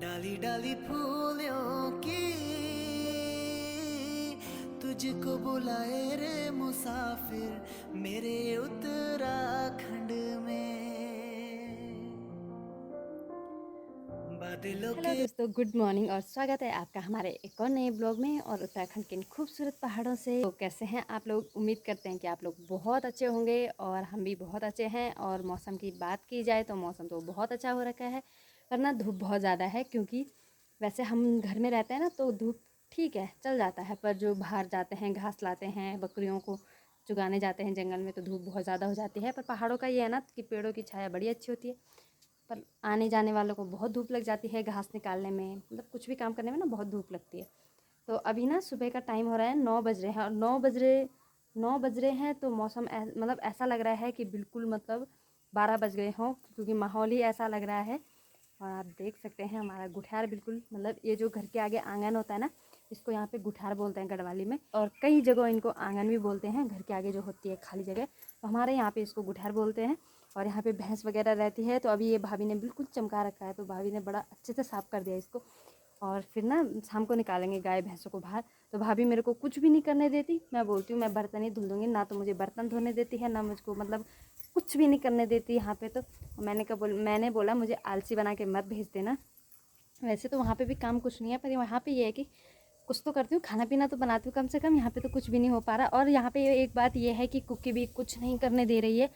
डाली डाली फूलों की तुझको बुलाए रे मुसाफिर मेरे उत्तराखंड में बादलों हेलो के। दोस्तों, गुड मॉर्निंग और स्वागत है आपका हमारे एक और नए ब्लॉग में। और उत्तराखंड के इन खूबसूरत पहाड़ों से तो कैसे हैं आप लोग। उम्मीद करते हैं कि आप लोग बहुत अच्छे होंगे और हम भी बहुत अच्छे हैं। और मौसम की बात की जाए तो मौसम तो बहुत अच्छा हो रखा है, वरना धूप बहुत ज़्यादा है। क्योंकि वैसे हम घर में रहते हैं ना तो धूप ठीक है चल जाता है, पर जो बाहर जाते हैं घास लाते हैं बकरियों को चुगाने जाते हैं जंगल में तो धूप बहुत ज़्यादा हो जाती है। पर पहाड़ों का ये है ना कि पेड़ों की छाया बड़ी अच्छी होती है, पर आने जाने वालों को बहुत धूप लग जाती है। घास निकालने में मतलब कुछ भी काम करने में ना बहुत धूप लगती है। तो अभी ना सुबह का टाइम हो रहा है, 9 बज रहे हैं। और 9 बज रहे हैं तो मौसम मतलब ऐसा लग रहा है कि बिल्कुल मतलब 12 बज गए हों, क्योंकि माहौल ही ऐसा लग रहा है। और आप देख सकते हैं हमारा गुठार बिल्कुल मतलब ये जो घर के आगे आंगन होता है ना, इसको यहाँ पे गुठार बोलते हैं गढ़वाली में। और कई जगह इनको आंगन भी बोलते हैं, घर के आगे जो होती है खाली जगह, तो हमारे यहाँ पे इसको गुठार बोलते हैं। और यहाँ पे भैंस वगैरह रहती है, तो अभी ये भाभी ने बिल्कुल चमका रखा है, तो भाभी ने बड़ा अच्छे से साफ़ कर दिया इसको। और फिर ना शाम को निकालेंगे गाय भैंसों को बाहर। तो भाभी मेरे को कुछ भी नहीं करने देती। मैं बोलती हूँ मैं बर्तन ही धुल दूँगी, ना तो मुझे बर्तन धोने देती है ना मुझको मतलब कुछ भी नहीं करने देती यहाँ पे। तो मैंने बोला मुझे आलसी बना के मत भेज देना। वैसे तो वहाँ पे भी काम कुछ नहीं है, पर वहाँ पे ये है कि कुछ तो करती हूँ, खाना पीना तो बनाती हूँ कम से कम। यहाँ पे तो कुछ भी नहीं हो पा रहा। और यहाँ पे एक बात ये है कि कुकी भी कुछ नहीं करने दे रही है।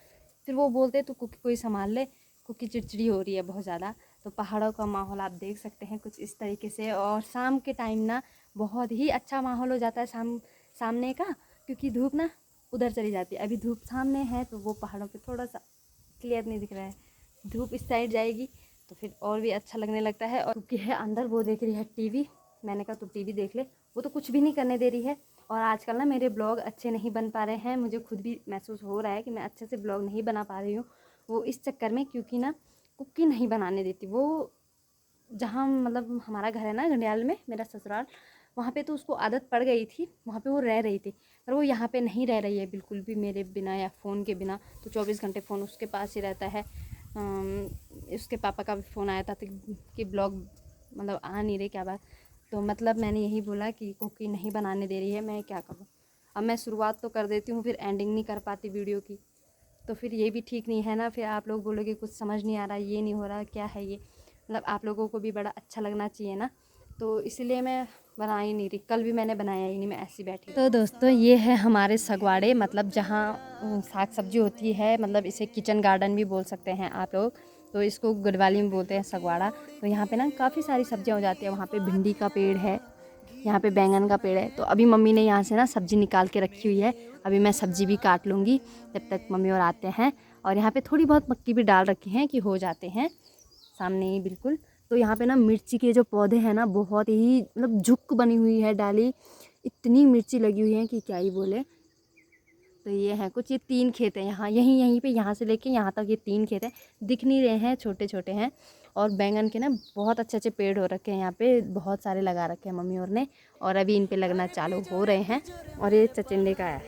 फिर वो बोलते तो कुकी कोई संभाल ले, कुकी चिड़चिड़ी हो रही है बहुत ज़्यादा। तो पहाड़ों का माहौल आप देख सकते हैं कुछ इस तरीके से। और शाम के टाइम ना बहुत ही अच्छा माहौल हो जाता है सामने का, क्योंकि धूप ना उधर चली जाती है। अभी धूप सामने है तो वो पहाड़ों पे थोड़ा सा क्लियर नहीं दिख रहा है। धूप इस साइड जाएगी तो फिर और भी अच्छा लगने लगता है। और क्योंकि है अंदर वो देख रही है टीवी, मैंने कहा तू टीवी देख ले, वो तो कुछ भी नहीं करने दे रही है। और आजकल ना मेरे ब्लॉग अच्छे नहीं बन पा रहे हैं, मुझे खुद भी महसूस हो रहा है कि मैं अच्छे से ब्लॉग नहीं बना पा रही हूँ। वो इस चक्कर में क्योंकि ना कुकी नहीं बनाने देती वो। जहाँ मतलब हमारा घर है ना घंडियाल में, मेरा ससुराल, वहाँ पे तो उसको आदत पड़ गई थी, वहाँ पे वो रह रही थी। पर वो यहाँ पे नहीं रह रही है बिल्कुल भी मेरे बिना या फ़ोन के बिना। तो 24 घंटे फ़ोन उसके पास ही रहता है। उसके पापा का भी फ़ोन आया था कि ब्लॉग मतलब आ नहीं रहे क्या बात। तो मतलब मैंने यही बोला कि कुकी नहीं बनाने दे रही है, मैं क्या करूँ। अब मैं शुरुआत तो कर देती हूँ, फिर एंडिंग नहीं कर पाती वीडियो की, तो फिर ये भी ठीक नहीं है ना। फिर आप लोग बोलोगे कुछ समझ नहीं आ रहा, ये नहीं हो रहा, क्या है ये। मतलब आप लोगों को भी बड़ा अच्छा लगना चाहिए ना, तो इसलिए मैं बना ही नहीं रही। कल भी मैंने बनाया ही नहीं, मैं ऐसी बैठी। तो दोस्तों ये है हमारे सगवाड़े, मतलब जहाँ साग सब्जी होती है, मतलब इसे किचन गार्डन भी बोल सकते हैं आप लोग। तो इसको गढ़वाली में बोलते हैं सगवाड़ा। तो यहाँ पे ना काफ़ी सारी सब्जियाँ हो जाती है। वहाँ पे भिंडी का पेड़ है, यहाँ पे बैंगन का पेड़ है। तो अभी मम्मी ने यहाँ से ना सब्ज़ी निकाल के रखी हुई है, अभी मैं सब्ज़ी भी काट लूँगी जब तक मम्मी और आते हैं। और यहाँ पे थोड़ी बहुत मक्की भी डाल रखी हैं कि हो जाते हैं सामने ही बिल्कुल। तो यहाँ पे ना मिर्ची के जो पौधे हैं ना बहुत ही मतलब झुक बनी हुई है डाली, इतनी मिर्ची लगी हुई है कि क्या ही बोले। तो ये है कुछ, ये 3 खेत हैं यहाँ, यहीं पे यहाँ से लेके यहाँ तक ये 3 खेत हैं। दिख नहीं रहे हैं, छोटे छोटे हैं। और बैंगन के ना बहुत अच्छे अच्छे पेड़ हो रखे हैं यहाँ पे, बहुत सारे लगा रखे हैं मम्मी और ने। और अभी इन पे लगना चालू हो रहे हैं। और ये चचिंडे का है,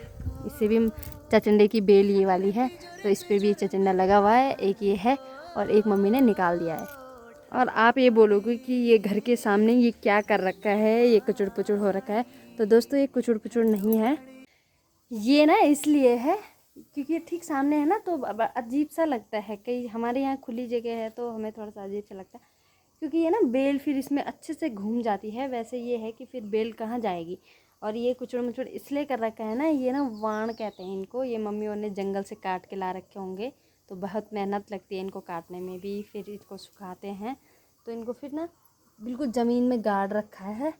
इससे भी चचिंडे की बेल ये वाली है, तो इस पर भी चचिंडा लगा हुआ है। एक ये है और एक मम्मी ने निकाल दिया है। और आप ये बोलोगे कि ये घर के सामने ये क्या कर रखा है, ये कुचड़ पुचड़ हो रखा है। तो दोस्तों ये कुचड़ पुचड़ नहीं है, ये ना इसलिए है क्योंकि ये ठीक सामने है ना, तो अजीब सा लगता है। कहीं हमारे यहाँ खुली जगह है तो हमें थोड़ा सा अजीब सा लगता है, क्योंकि ये ना बेल फिर इसमें अच्छे से घूम जाती है। वैसे ये है कि फिर बेल कहाँ जाएगी। और ये कुचड़ मुचड़ इसलिए कर रखा है ना, ये ना वाण कहते हैं इनको, ये मम्मी और ने जंगल से काट के ला रखे होंगे। तो बहुत मेहनत लगती है इनको काटने में भी, फिर इसको सुखाते हैं। तो इनको फिर ना बिल्कुल ज़मीन में गाड़ रखा है।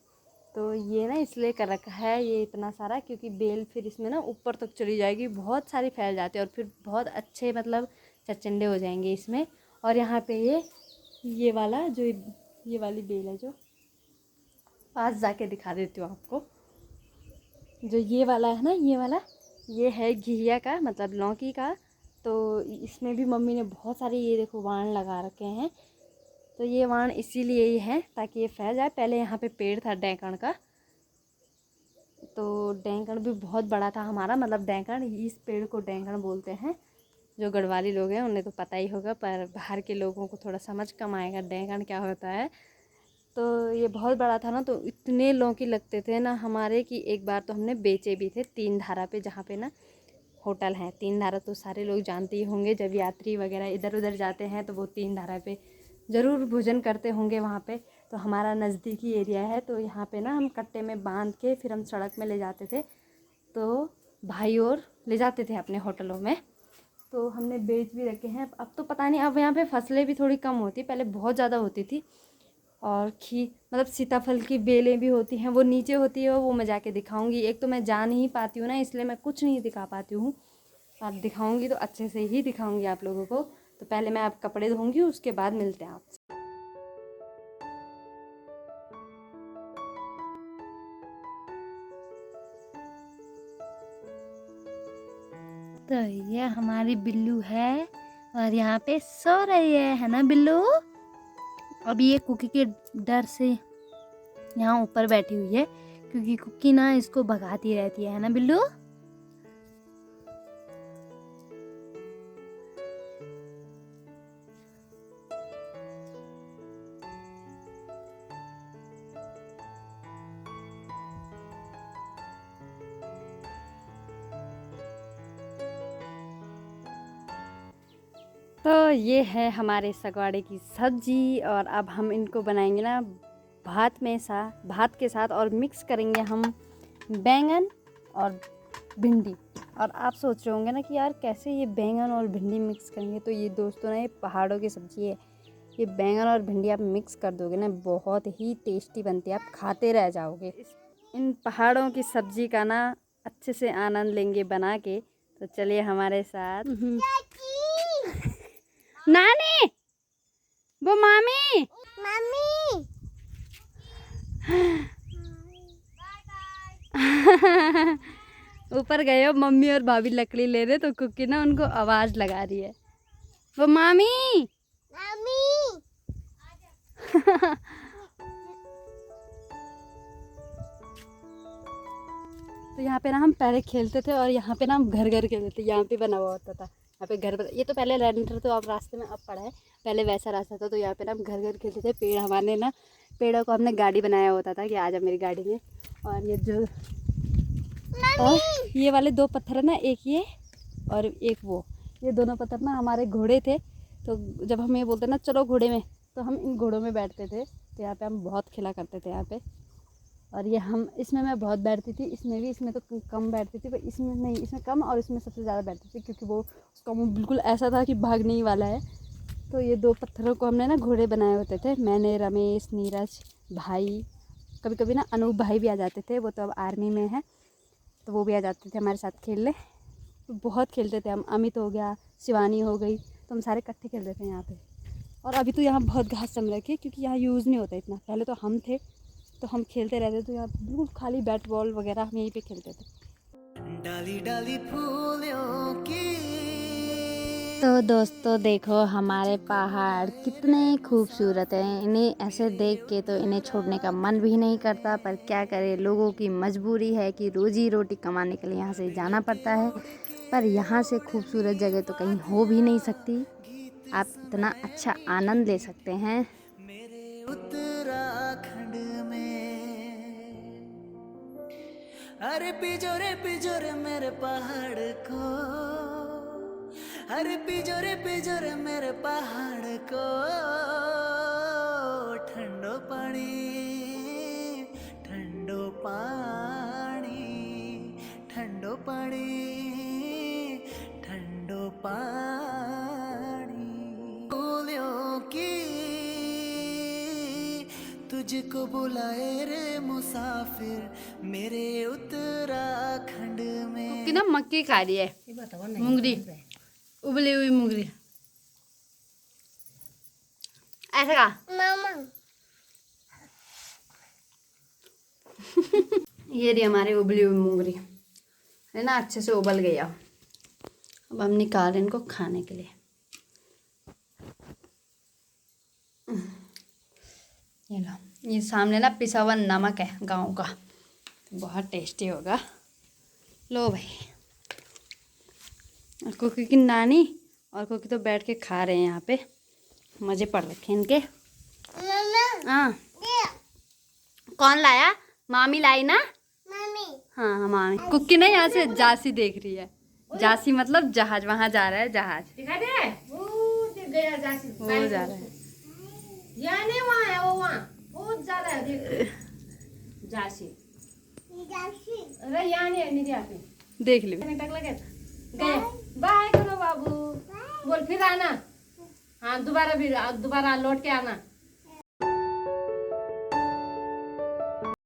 तो ये ना इसलिए कर रखा है ये इतना सारा, क्योंकि बेल फिर इसमें ना ऊपर तक चली जाएगी, बहुत सारी फैल जाती है और फिर बहुत अच्छे मतलब चचंडे हो जाएंगे इसमें। और यहाँ पे ये वाला जो ये वाली बेल है, जो पास जाके दिखा देती हूँ आपको, जो ये वाला है ना, ये वाला ये है घिया का मतलब लौकी का। तो इसमें भी मम्मी ने बहुत सारे ये देखो वाण लगा रखे हैं। तो ये वाण इसीलिए ही है ताकि ये फैल जाए। पहले यहाँ पे पेड़ था डैकण का, तो डैंकण भी बहुत बड़ा था हमारा, मतलब डैंकण, इस पेड़ को डैंकण बोलते हैं। जो गढ़वाली लोग हैं उन्हें तो पता ही होगा, पर बाहर के लोगों को थोड़ा समझ कम आएगा डैंकण क्या होता है। तो ये बहुत बड़ा था ना, तो इतने लौकी लगते थे ना हमारे कि एक बार तो हमने बेचे भी थे 3 धारा पे, जहाँ पे ना होटल है 3 धारा। तो सारे लोग जानते ही होंगे, जब यात्री वगैरह इधर उधर जाते हैं तो वो 3 धारा पे ज़रूर भोजन करते होंगे वहाँ पे। तो हमारा नज़दीकी एरिया है, तो यहाँ पे ना हम कट्टे में बांध के फिर हम सड़क में ले जाते थे। तो भाई और ले जाते थे अपने होटलों में, तो हमने बेच भी रखे हैं। अब तो पता नहीं, अब यहाँ पे फसलें भी थोड़ी कम होती, पहले बहुत ज़्यादा होती थी। और मतलब सीताफल की बेलें भी होती हैं, वो नीचे होती है, वो मैं जाके दिखाऊंगी। एक तो मैं जा नहीं पाती हूँ ना, इसलिए मैं कुछ नहीं दिखा पाती हूँ। आप दिखाऊंगी तो अच्छे से ही दिखाऊंगी आप लोगों को। तो पहले मैं आप कपड़े धोऊंगी, उसके बाद मिलते हैं आपसे। तो ये हमारी बिल्लू है और यहाँ पे सो रही है ना बिल्लू। अभी ये कुकी के डर से यहाँ ऊपर बैठी हुई है, क्योंकि कुकी ना इसको भगाती रहती है ना बिल्लू। तो ये है हमारे सगवाड़े की सब्जी, और अब हम इनको बनाएंगे ना भात के साथ, और मिक्स करेंगे हम बैंगन और भिंडी। और आप सोच रहे होंगे ना कि यार कैसे ये बैंगन और भिंडी मिक्स करेंगे। तो ये दोस्तों ना, ये पहाड़ों की सब्ज़ी है। ये बैंगन और भिंडी आप मिक्स कर दोगे ना, बहुत ही टेस्टी बनती है, आप खाते रह जाओगे। इन पहाड़ों की सब्ज़ी का ना अच्छे से आनंद लेंगे बना के। तो चलिए हमारे साथ। नानी, वो मामी, मम्मी ऊपर गए हो। मम्मी और भाभी लकड़ी ले रहे, तो कुकी ना उनको आवाज लगा रही है, वो मामी। मम्मी तो यहाँ पे ना हम पहले खेलते थे, और यहाँ पे ना हम घर घर खेलते थे। यहाँ पे बना हुआ होता था, यहाँ पे घर ये तो पहले रेंटर, तो अब रास्ते में अब पड़ा है, पहले वैसा रास्ता था। तो यहाँ पे ना हम घर घर खेलते थे। पेड़ हमारे ना, पेड़ों को हमने गाड़ी बनाया होता था कि आ जा मेरी गाड़ी में। और ये जो और ये वाले 2 पत्थर है ना, एक ये और एक वो, ये दोनों पत्थर ना हमारे घोड़े थे। तो जब हम ये बोलते ना चलो घोड़े में, तो हम इन घोड़ों में बैठते थे। तो यहाँ पे हम बहुत खेला करते थे यहाँ पे। और ये हम इसमें मैं बहुत बैठती थी, इसमें भी, इसमें तो कम बैठती थी, पर इसमें नहीं, इसमें कम, और इसमें सबसे ज़्यादा बैठती थी, क्योंकि वो उसका मुँह बिल्कुल ऐसा था कि भागने ही वाला है। तो ये 2 पत्थरों को हमने ना घोड़े बनाए होते थे, मैंने, रमेश, नीरज भाई, कभी कभी ना अनूप भाई भी आ जाते थे, वो तो अब आर्मी में है, तो वो भी आ जाते थे हमारे साथ खेलने। तो बहुत खेलते थे हम। अमित हो गया, शिवानी हो गई, तो हम सारे इकट्ठे खेलते थे यहाँ पे। और अभी तो यहाँ बहुत घास जम रखी है, क्योंकि यहाँ यूज़ नहीं होता इतना। पहले तो हम थे, तो हम खेलते रहते, तो यहाँ बिल्कुल खाली बैट बॉल वगैरह हम यहीं पे खेलते थे। डाली डाली फूलों की। तो दोस्तों देखो हमारे पहाड़ कितने खूबसूरत हैं। इन्हें ऐसे देख के तो इन्हें छोड़ने का मन भी नहीं करता, पर क्या करें, लोगों की मजबूरी है कि रोजी रोटी कमाने के लिए यहाँ से जाना पड़ता है। पर यहाँ से खूबसूरत जगह तो कहीं हो भी नहीं सकती। आप इतना अच्छा आनंद ले सकते हैं। मेरे उत्तराखंड में, अरे पिजोरे मेरे पहाड़ को, अरे पिजोरे मेरे पहाड़ को। ठंडो पानी, ठंडो पानी, ठंडो पानी, ठंडो पानी। फूलों की तुझको बुलाए रे मुसाफिर, मेरे उत्तराखंड में। कि ना मक्की खा रही है, मुंगरी, उबली हुई मुंगरी, ऐसा का ये रही हमारी उबली हुई मुंगरी है ना, अच्छे से उबल गया। अब हम निकाल रहे हैं इनको खाने के लिए। ये लो, ये सामने ना पिसा हुआ नमक है गाँव का, बहुत टेस्टी होगा। लो भाई, और कुकी की नानी और कुकी तो बैठ के खा रहे हैं यहाँ पे, मज़े पड़ रखे हैं इनके। हाँ कौन लाया? मामी लाई ना? हाँ मामी। कुक्की नहीं, यहाँ से जासी देख रही है। जासी मतलब जहाज, वहाँ जा रहा है जहाज। दिखा दे वो गया जासी वो जा रहा है। यहाँ नहीं, वहाँ है वो, वहाँ बहुत जा रहा है देख जासी। अरे यहाँ नहीं है, नहीं आती। देख ली। टक लगे गए। बाय करो बाबू। बोल फिर आना। हाँ दोबारा लौट के आना।